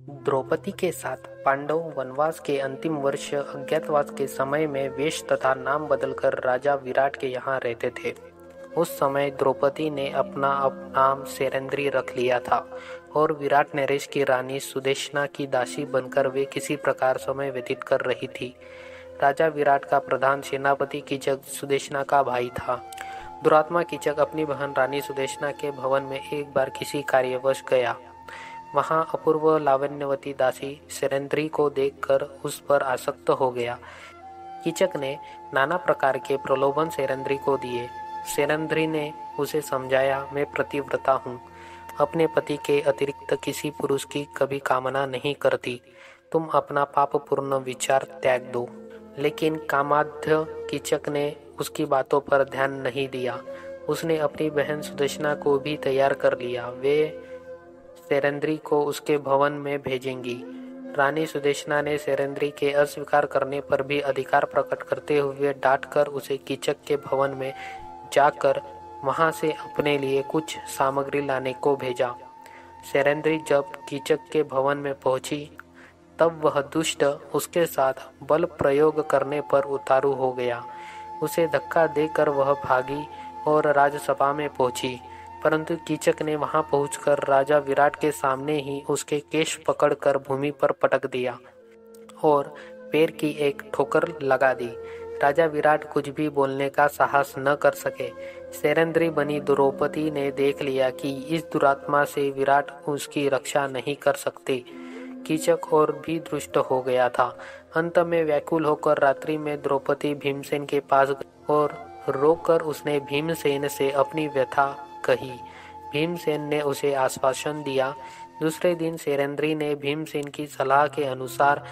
द्रौपदी के साथ पांडव वनवास के अंतिम वर्ष अज्ञातवास के समय में वेश तथा नाम बदलकर राजा विराट के यहाँ रहते थे। उस समय द्रौपदी ने अपना नाम सेरेंद्री रख लिया था और विराट नरेश की रानी सुदेशना की दासी बनकर वे किसी प्रकार समय व्यतीत कर रही थी। राजा विराट का प्रधान सेनापति कीचक सुदेशना का भाई था। दुरात्मा कीचक अपनी बहन रानी सुदेशना के भवन में एक बार किसी कार्यवश गया। वहां अपूर्व लावण्यवती दासी सेरेंद्री को देखकर उस पर आसक्त हो गया। कीचक ने नाना प्रकार के प्रलोभन सेरेंद्री को दिए। सेरेंद्री ने उसे समझाया, मैं पतिव्रता हूँ, अपने पति के अतिरिक्त किसी पुरुष की कभी कामना नहीं करती, तुम अपना पापपूर्ण विचार त्याग दो। लेकिन कामाध्य कीचक ने उसकी बातों पर ध्यान नहीं दिया। उसने अपनी बहन सुदेशना को भी तैयार कर लिया। वे सेरेंद्री को उसके भवन में भेजेंगी। रानी सुदेशना ने सेरेंद्री के अस्वीकार करने पर भी अधिकार प्रकट करते हुए डांटकर उसे कीचक के भवन में जाकर वहां से अपने लिए कुछ सामग्री लाने को भेजा। सेरेंद्री जब कीचक के भवन में पहुंची तब वह दुष्ट उसके साथ बल प्रयोग करने पर उतारू हो गया। उसे धक्का देकर वह भागी और राजसभा में पहुंची, परंतु कीचक ने वहां पहुंचकर राजा विराट के सामने ही उसके केश पकड़कर भूमि पर पटक दिया और पैर की एक ठोकर लगा दी। राजा विराट कुछ भी बोलने का साहस न कर सके। सेरेंद्री बनी द्रौपदी ने देख लिया कि इस दुरात्मा से विराट उसकी रक्षा नहीं कर सकते। कीचक और भी दुष्ट हो गया था। अंत में व्याकुल होकर रात्रि में द्रौपदी भीमसेन के पास गई और रोकर उसने भीमसेन से अपनी व्यथा कही। भीमसेन ने उसे आश्वासन दिया। दूसरे दिन सेरेंद्री ने भीमसेन की सलाह के अनुसार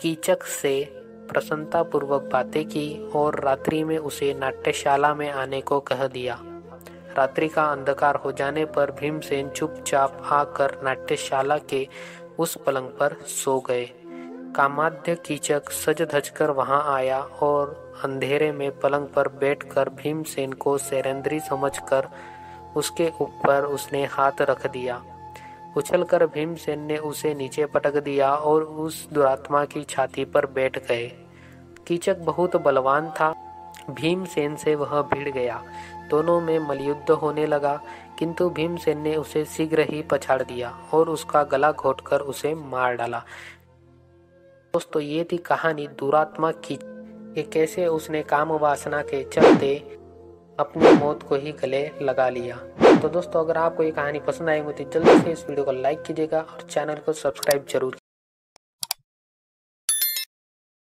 कीचक से प्रसन्नतापूर्वक बातें की और रात्रि में उसे नाट्यशाला में आने को कह दिया। रात्रि का अंधकार हो जाने पर भीमसेन चुपचाप आकर नाट्यशाला के उस पलंग पर सो गए। कामाध्य कीचक सज धज कर वहां आया और अंधेरे में पलंग पर बैठकर भीमसेन को सेरेंद्री समझकर उसके ऊपर उसने हाथ रख दिया। उछलकर भीमसेन ने उसे नीचे पटक दिया और उस दुरात्मा की छाती पर बैठ गए। कीचक बहुत बलवान था। भीमसेन से वह भिड़ गया। दोनों में मल्लयुद्ध होने लगा, किंतु भीमसेन ने उसे शीघ्र ही पछाड़ दिया और उसका गला घोंटकर उसे मार डाला। दोस्तों, ये थी कहानी दुरात्मा की कि कैसे उसने काम वासना के चलते अपनी मौत को ही गले लगा लिया। तो दोस्तों, अगर आपको ये कहानी पसंद आई हो तो जल्दी से इस वीडियो को लाइक कीजिएगा और चैनल को सब्सक्राइब जरूर